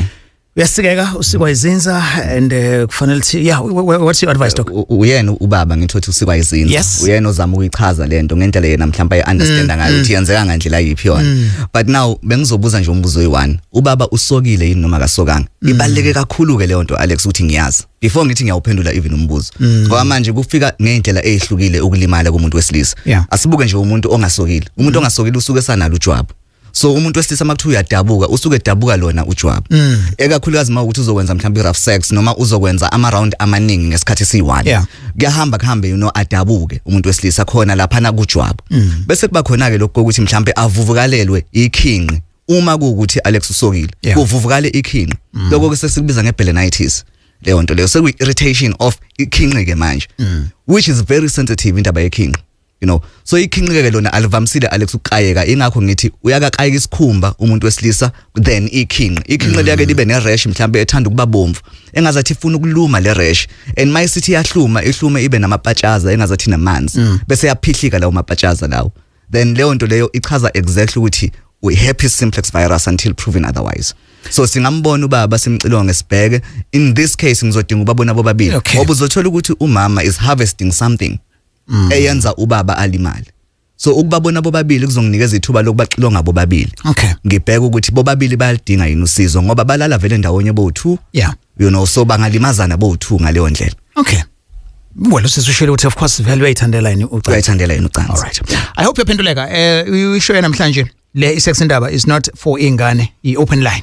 Uyasikeka usikwa izinza and kufanele thi what's your advice doc? Uyena ubaba ngithothi usikwa izinza. Uyena ozama ukuyichaza lento ngendlela yena mhlawumbe understand ngayo ukuthi yenzeka ngandlela yiphi yona. But now bengizobuza nje umbuzo oyi1. Ubaba usokile yini noma kasokanga? Ibaleke kakhulu ke leyo nto Alex uthi ngiyazi. Before ngithi ngiyawuphendula even umbuzo. Ngoba manje kufika ngendlela ezihlukile ukulimala komuntu wesilisa. Asibuke nje umuntu ongasokile. Umuntu ongasokile usuke sanalo ujwabu. So umuntu wesilisa makuthiwa uyadabuka usuke edabuka lona ujwabu. Ekakhulukazi mawukuthi uzokwenza mhlawumbe rough sex noma uzokwenza ama round amaningi ngesikhathi esiyi1. Kuyahamba kuhambe adabuke umuntu wesilisa khona lapha na kujwabu. Bese kuba khona ke lokho ukuthi mhlawumbe avuvukalelwe ikhinqi uma kuukuthi Alex usokile. Kuvuvukale ikhinqi. Lokho ke sesikubiza ngebelenitis. Leyo nto leyo sekuyi irritation of ikhinqi ke manje. Which is very sensitive indaba yekhinqi. You know, so ikhinqike lona alivamisile Alex uqayeka ingakho ngithi uyakaqayeka isikhumba umuntu wesilisa then ikhinqi liyake libe ne rash mhlambe ethanda ukuba bomvu engazathi ifuna ukuluma le rash and my city yahluma ihlume ibe namapatshaza engazathi namanzi bese yaphihlika lawo mapatshaza lawo then leyo nto leyo ichaza exactly ukuthi we herpes simplex virus until proven otherwise. So singambona ubaba simcilonge sibheke in this case ngizodinga ubabona bobabili ngoba uzothola ukuthi umama is harvesting something eyenza ubaba alimali. So ukubabona bobabili kuzonginikeza ithuba lokubaxilonga bobabili. Ngibheka ukuthi bobabili bayalidinga yini usizo ngoba balala vele ndawonye bo2. You know, so bangalimazana bo2 ngaleyo ndlela. Okay. Well, usisushela ukuthi of course vele uyayithandela yini ucansi. Uyayithandela yini ucansi. All right. I hope yaphenduleka. Isho namhlanje le isex indaba is not for ingane, i-open line.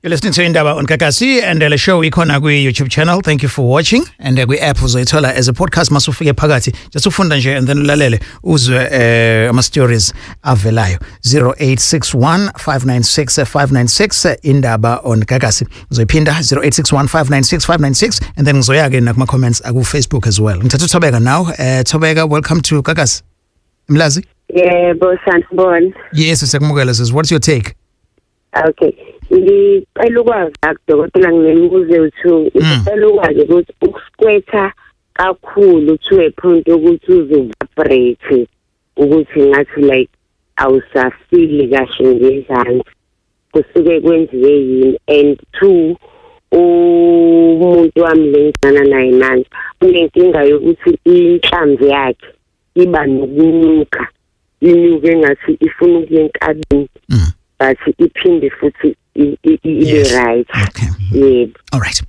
You're listening to Indaba on Kakasi and the show ikona ku YouTube channel. Thank you for watching and we app uzoyithola as a podcast masufike phakathi just ufunda nje and then ulalele uzwe ama stories avelayo 0861596596 Indaba on Kakasi uzoyiphinda 0861596596 and then ngizoya ke nakuma comments aku Facebook as well. Ngithatha uThobeka now. Thobeka, welcome to Kakasi. Mlazi? Yebo sanibona. Yes, siyakumukela sis. What's your take? Okay. Ngicela ukwazi dokotela nginemibuzo u2 ngicela ukwazi ukuthi ukukwetha kakhulu to a point ukuthi uzovibrate ukuthi ngathi like awusafili kahle ngezandla kusuke kwenziwe yini and 2 umuntu wami lengana naye manje unenkinga yokuthi inhlamvu yakhe iba nokunuka inuke ngathi ifuna ukuyenkabini but iphinde futhi right. Okay. Yeah. All right.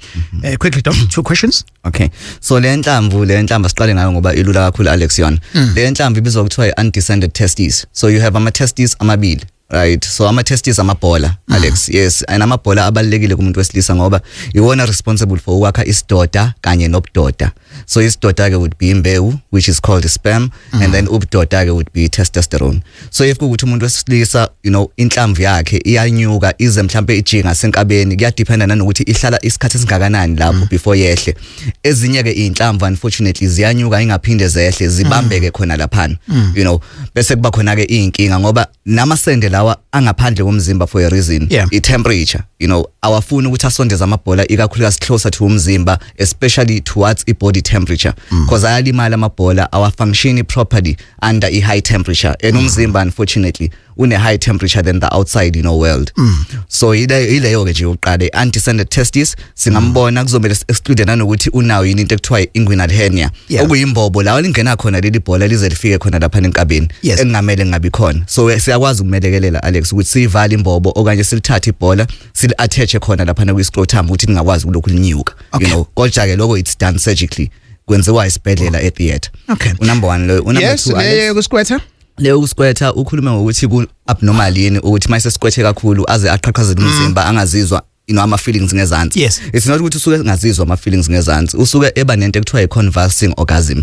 Quickly, Doc, 2 questions. Okay. So le nhlamvu siqale ngayo ngoba ilula kakhulu Alex yona. Le nhlamvu ibizwa ukuthiwa undescended testes. So you have ama testes amabili. Right, so ama testes amabhola Alex. Yes, and amabhola abalekile kumuntu wesilisa ngoba iwona responsible for ukwakha isidoda kanye nobudoda. So isidoda ke would be imbewu which is called sperm and then ubudoda ke would be testosterone. So if kuthi umuntu wesilisa you know inhlamvu yakhe iyanyuka ize mhlambe ijinga senkabeni kuyadependa nanokuthi ihlala isikhathi esingakanani lapho before yehle. Ezinye ke inhlamvu unfortunately ziyanyuka ingaphinde zehle zibambeke khona lapha. You know, bese kuba khona ke inkinga ngoba namasende lawa angaphandle komzimba for a reason. I temperature, you know, awafuni ukuthi asondeze amabhola ikakhulukazi closer to umzimba, especially towards I body temperature, because ayalimala amabhola awa function properly under I high temperature. And umzimba unfortunately une high temperature than the outside, you know, world. So ileyo ke nje uqale anti-descended testis singambona kuzomela exclude nanokuthi unawo yini into ekuthiwa inguinal hernia okuyimbobo lawo lingena khona leli bhola lize lifike khona lapha enkabeni engamele ngabi khona. So siyakwazi ukumelekelela Alex ukuthi sivala imbobo okanye silithathe ibhola sil attach khona lapha na kwi-scrotum ukuthi lingakwazi kulokhu linyuka, you know, kodwa ke lokho it's done surgically kwenziwa isibhedlela e-theater. Number 1 lo. Number 2 Alex kuskwetha leyo uskwetha ukhuluma ngokuthi ku abnormal yini ukuthi mayise skwethe kakhulu aze aqhaqhazele umzimba angazizwa ama feelings ngezansi. It's not ukuthi usuke ngazizwa ama feelings ngezansi, usuke eba nento ekuthiwa convulsing orgasm,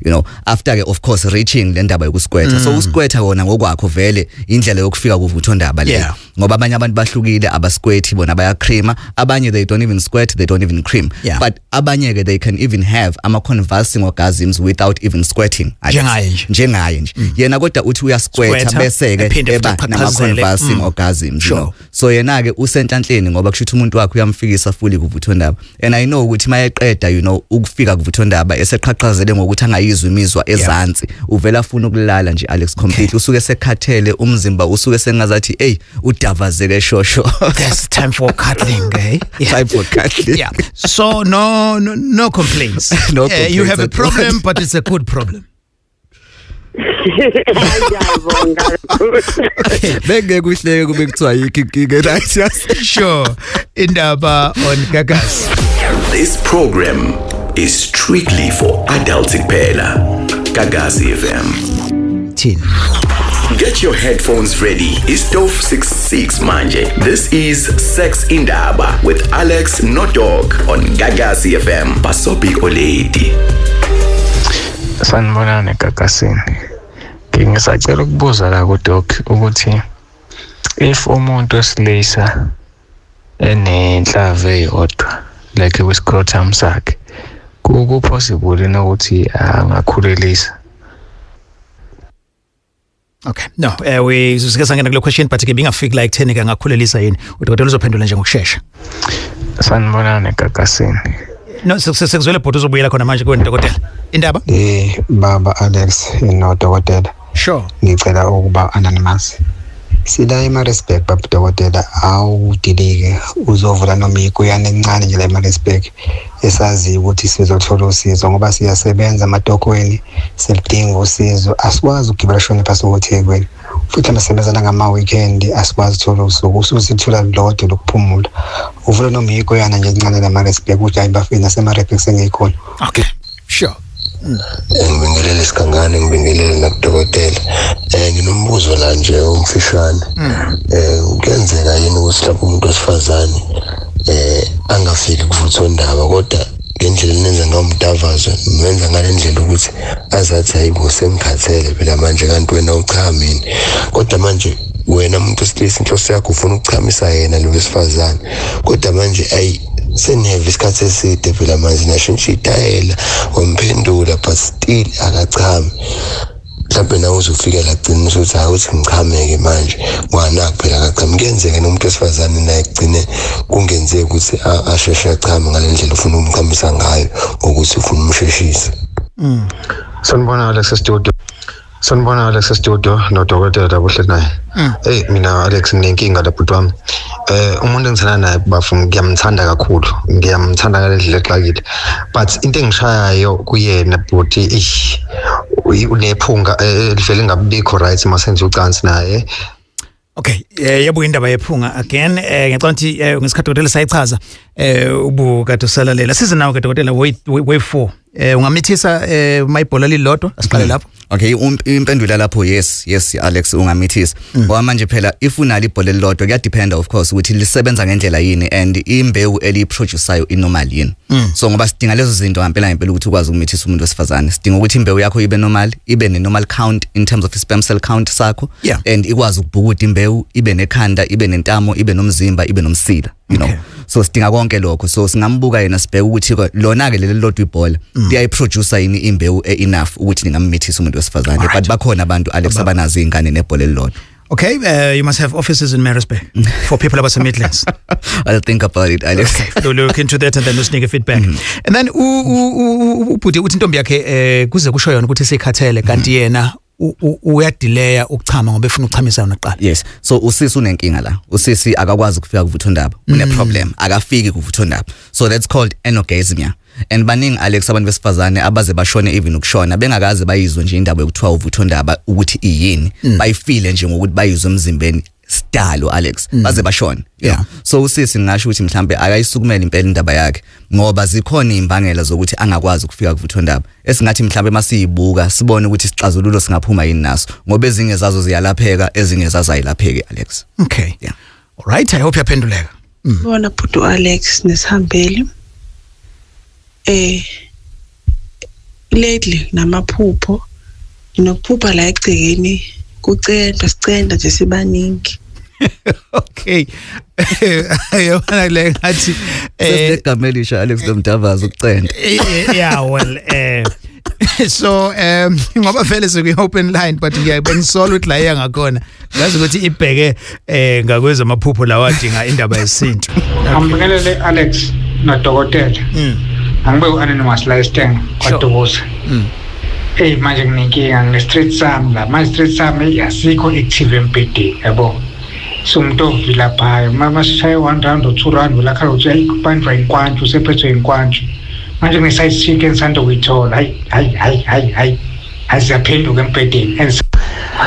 you know, after ke of course reaching le ndaba yokuskwetha. So uskwetha wona ngokwakho vele indlela yokufika kuvuthondaba le, ngoba abanye abantu bahlukile abaskweti bona baya cream, abanye they don't even squirt, they don't even cream, but abanye ke they can even have ama convulsing orgasms without even squirting. Njengaye nje yena kodwa uthi uyaskwetha bese ke eba nama convulsing orgasms, you know. So yena ke usenhlanhleni ngoba kushuthi umuntu wakhe uyamfikisa fully kuvuthondaba, and I know ukuthi mayeqeda, you know, ukufika kuvuthondaba eseqhaqhazele ngokuthi angayizwa imizwa ezansi uvela afuna ukulala nje Alex completely, usuke sekhathele umzimba, usuke sengazathi hey udavazeke shosho. That's time for cuddling, eh? Time for cuddling. So no complaints. You have a problem, but it's a good problem. Benge kuhleke kube kuthiwa yikho right? Sure. Indaba on Gagasi. This program is strictly for adults kuphela. Gagasi FM. Get your headphones ready. It's Dove 66 manje. This is Sex Indaba with Alex Nodog on Gagasi FM. Basopi Oledi. Sanibonani Gagasini. Ngisacela ukubuza la ku doc ukuthi if umuntu osilisa enenhlave eyodwa like kwi-scrotum sakhe possible ukuthi angakhulelisa? Okay, no, we singena kule question but ke bingafiki like 10 ke ngakhulelisa yini, udokotela uzophendula nje ngokusheshsha. Sanibonani Gagasini. No, sekuzwele bhuti uzobuyela khona manje kuwena dokotela. Indaba? Baba Alex no dokotela. Sure. Ngicela ukuba anonymous. Sila eMaritzburg baba dokotela awudilike uzovula noma ikuyana encane nje la eMaritzburg esazi ukuthi sizothola usizo ngoba siyasebenza amadokweni selidinga usizo, asikwazi ukugibela shona phansi koThekwini futhi masebenza ngama weekend asikwazi ukuthola usuku usithola lodwa lokuphumula. Uvula noma ikuyana nje encane la eMaritzburg ukuthi ayibafina seMaritzburg sengikhona. Okay, sure. Ngibingelele Sikangane, ngibingelele nakudokotela. Nginombuzo la nje umfishane. Kuyenzeka yini ukuthi lapho umuntu wesifazane angafiki kuvuthondaba kodwa ngendlela nenza ngomdavazo menza ngalendlela ukuthi azathi hayibo sengikhathele phela manje kanti wena uchamini, kodwa manje wena umuntu wesilisa inhloso yakho ufuna ukuchamisa yena lo wesifazane kodwa manje ayi seneve isikhathi eside phela manje nashintsha itayela wamphendula but still akachami. Mhlawumbe nawe uzofika la gcina ukuthi awuthi ngichameke manje wanakho phela akachami. Kuyenzeka nomuntu wesifazane naye gcine kungenzeka ukuthi asheshe achame ngalendlela ufuna umchamisa ngayo ukuthi ufuna umsheshisa. Sanibona Alex studio no dokotela buhle naye. Hey mina Alex nginenkinga lapho wami. Umuntu engithanda naye bafu ngiyamthanda kakhulu. Ngiyamthanda ngalendlela exakile. But into engishayayo kuyena buti unephunga livele ngabikho right masenze ucansi naye. Okay, yebo indaba yephunga again ngicabanga ukuthi ngesikhathi dokotela sayichaza ubukade usalalela size nawe ke dokotela way 4 ungamithisa mayibhola lilodwa asiqale lapho. Okay, impendula lapho yes Alex ungamithisa ngoba manje phela if unali ibhola lilodwa kuya depend of course ukuthi lisebenza ngendlela yini and imbewu eliproduceayo inormal yini. So ngoba sidinga lezo zinto ngempela ukuthi ukwazi ukumithisa umuntu wesifazane sidinga ukuthi imbewu yakho ibe normal, ibe ne normal count in terms of sperm cell count sakho and ikwazi ukubhukuda imbewu, ibe nekhanda, ibe nentamo, ibe nomzimba, ibe nomsila, you know. So sidinga konke lokho, so singambuka yena sibheke ukuthi lona ke leli lodwa ibhola liyayiproducer yini imbewu enough ukuthi ningammithisa umuntu wesifazane, but bakhona abantu Alex abanazo izingane nebhola elilodwa. Okay, you must have offices in Maritzburg for people about some Midlands. I'll think about it, Alex. Okay, we'll look into that and then we'll sneak a feedback. And then ubuthi uthi intombi yakhe kuze kusho yona ukuthi sikhathele kanti yena uyadelaya ukuchama ngoba efuna ukuchamisa yona qala. Yes, so usisi unenkinga la. Usisi akakwazi ukufika kuvuthondaba. Une problem. Akafiki kuvuthondaba. So that's called anorgasmia. And baningi Alex abantu besifazane abaze bashone even ukushona bengakaze bayizwe nje indaba yokuthiwa uvuthondaba ukuthi iyini. Bayifile nje ngokuthi bayizwe emzimbeni. Stalo Alex baze bashona. Yeah. So usisi ngisho ukuthi mhlambe akayisukumela impela indaba yakhe ngoba zikhona imbangela zokuthi angakwazi ukufika kuvuthondaba. Esingathi mhlambe masiyibuka sibone ukuthi isixazululo singaphuma yini naso ngoba ezinye zazo ziyalapheka ezinye zazayilapheke Alex. Okay. Yeah. All right, I hope yaphenduleka. Bona bhuti Alex nesihambeli. Lately namaphupho nginokuphupha la egcekeni kucenda nje sibaningi. Okay. Yona le ngathi sesigamelisha Alex Domdavaza ukucenda. Yeah, well so ngoba vele siku open line but ngiyabengisola ukuthi la yangakona ngazi ukuthi ibheke ngakweza amaphupho lawa adinga indaba yesintu. Ambingelele Alex nodokotela. Angibe u-anonymous la Esteng kwaDubuza. Manje nginenkinga nge-street sami la. Manje street sami asikho active empedeni yabo. So umuntu ovila phayo mama sishaye 1 round or 2 round ulakhala uthi ayikupandwa inkwantshu sephethwe inkwantshu. Manje ngisayise chicken sando kuyithola. Hayi asiyaphenduka empedeni.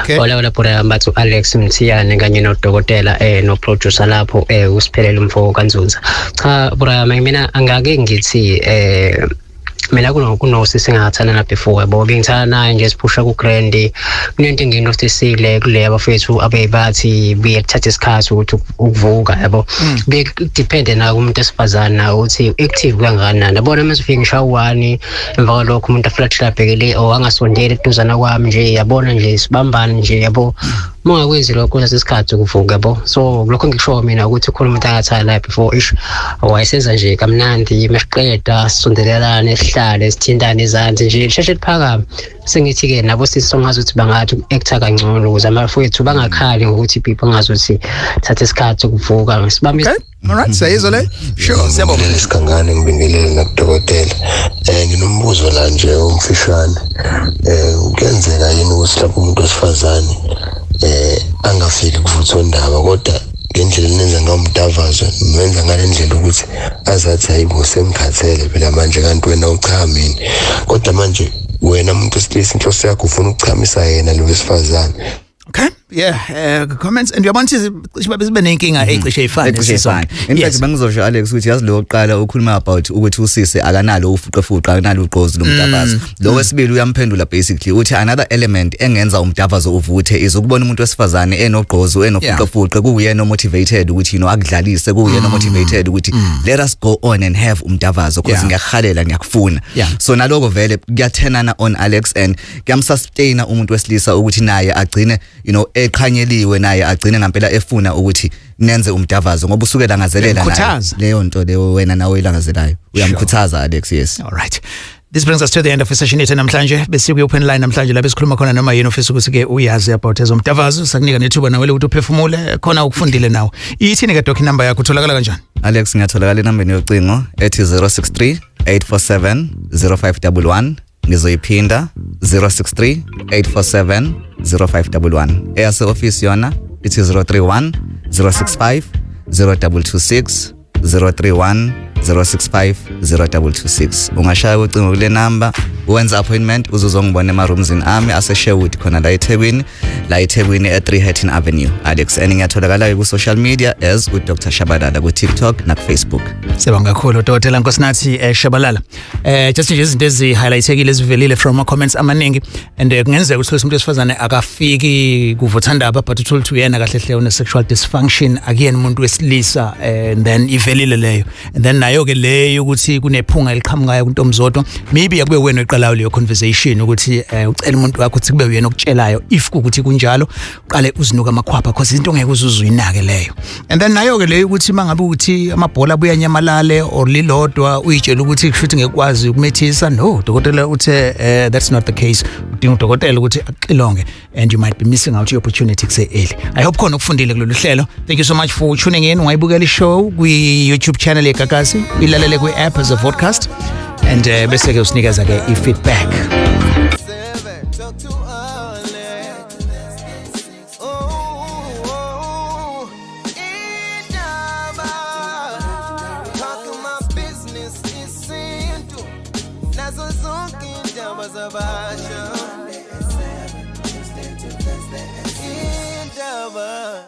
Okay. Hola pura mbathu Alex Mthiyane kanye nodokotela no producer lapho usiphelele umfoko kaNzunza. Cha pura mina angake ngithi mina kunosisi engathana na before yabo bengithana naye nje siphusha ku Grand kunento enginotisile kule abafethu abebathi buyethatha isikhathi ukuthi ukuvuka yabo be depend na kumuntu esifazana ukuthi active kangakanani yabona mase ufika ngishaw1 emva kwalokho umuntu aflash labhekele angasondeli eduzana kwami nje yabona nje sibambana nje yabo mongakwenzi lokho isikhathi ukuvuka yabo so lokho ngisho mina ukuthi khona umuntu angathana la before ish wayesenza nje kamnandi mesiqeda sisondelelane sihlale sithintane izandla nje sheshe liphakama sengithi ke nabo sisongazi ukuthi bangathi actor kangcono ukuze amafowethu bangakhali ngokuthi people ngazuthi thatha isikhathi ukuvuka sibambe. Alright, sayizwa le. Sure, siyabonga. Isikangane ngibingelele nakudokotela. Nginombuzo la nje umfishane. Kuyenzeka yini ukuthi lapho umuntu osifazane angafiki kuvuthondaba kodwa ngendlela nenza ngomdavazo menza ngalendlela ukuthi azathi hayibo semkhathele phela manje kanti wena uchamini kodwa manje wena umuntu wesilisa inhloso yakho ufuna ukuchamisa yena lo wesifazane. Okay, yeah, comments and uyabona ukuthi sibe nenkinga ecishe ifane sisona. In fact bengizosho Alex ukuthi yazi lo oqala ukhuluma about ukuthi usisi akanalo ufuqefuqa akanalo uqozi lomdavazo. Lo wesibili uyamphendula basically uthi another element engenza umdavazo uvuthe is ukubona umuntu wesifazane enoqozi enofuqefuqa kuyena motivated ukuthi akudlalise kuyena motivated ukuthi let us go on and have umdavazo because ngiyakhalela ngiyakufuna. So naloko vele kuyathenana on Alex and kuyamsustaina umuntu wesilisa ukuthi naye agcine eqhanyeliwe naye agcine ngempela efuna ukuthi nenze umdavazo ngoba usuke langazelela naye leyo nto leyo wena nawe ilangazelayo uyamkhuthaza Alex. Yes. All right. This brings us to the end of the session yethu namhlanje besiku open line namhlanje la besikhuluma khona noma yini ofisa ukuthi ke uyazi about ezomdavazo sakunika nethuba nawe ukuthi uphefumule khona ukufundile nawe. Ithini ke doc number yakho utholakala kanjani? Alex ngiyatholakala inamba yocingo ethi 063 847 0511 ngizoyiphinda 063 847 0511 eyase office yona ithi 031 065 0226 031 065 0226 ungashaya ucingo kule number wenza appointment uzozongibona emarooms ami ase Sherwood khona la eThekwini e313 Avenue. Alex ngiyatholakala ku social media as Dr. Shabalala ku TikTok na Facebook. Sibonga kakhulu Dr. Nkosinathi Shabalala. Just nje izinto ezihighlightekile ezivelile from our comments amaningi and kungenzeka ukuthi umuntu wesifazane akafiki kuvuthondaba but uthola ukuthi uyena kahle hle une sexual dysfunction akuyena umuntu wesilisa and then ivelile leyo and then nayo ke leyo ukuthi kunephunga eliqhamukayo kuntombi zodwa maybe yakube wena uqala leyo conversation ukuthi ucela umuntu wakho ukuthi kube uyena okutshelayo if ukuthi kunjalo uqale uzinuka amakhwapha because into ngeke uzuyinake leyo. And then nayo ke leyo ukuthi mangabe uthi amabhola abuya nyamalale or lilodwa uyitshela ukuthi kushuthi ngekwazi ukumethisa, no, dokotela uthe that's not the case. Udinga udokotela ukuthi axilonge and you might be missing out your opportunity kuse early. I hope khona ukufundile kulolu hlelo. Thank you so much for tuning in. Ungayibukela ishow kwi YouTube channel yeGagasi, ilalele kwi app as a podcast, and bese ke usinikeza ke i-feedback. Indaba